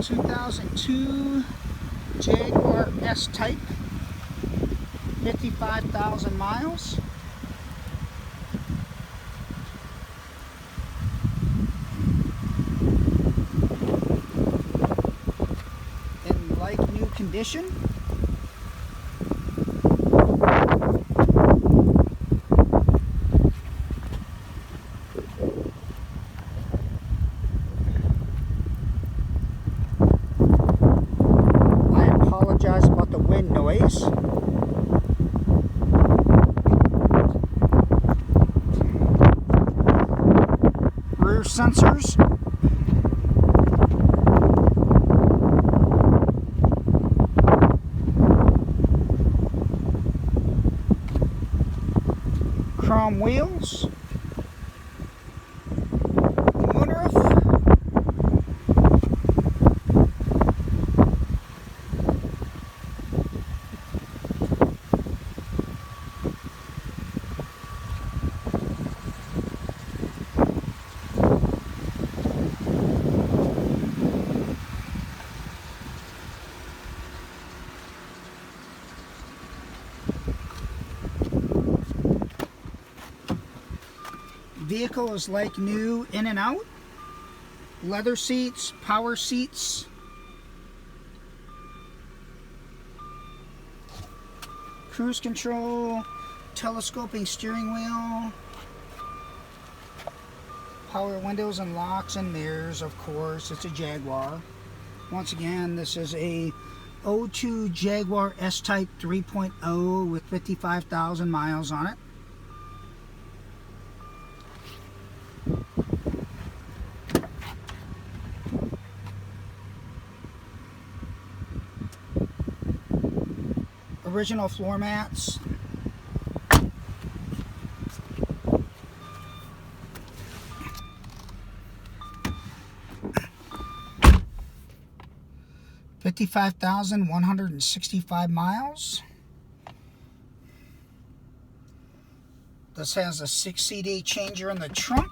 2002 Jaguar S-Type, 55,000 miles. In like new condition. Apologize about the wind noise. Rear sensors. Chrome wheels. Moonroof. Vehicle is like new in and out. Leather seats, power seats. Cruise control, telescoping steering wheel. Power windows and locks and mirrors, of course. It's a Jaguar. Once again, this is a 02 Jaguar S-Type 3.0 with 55,000 miles on it. Original floor mats. $55,165 miles. This has a 6 CD changer in the trunk.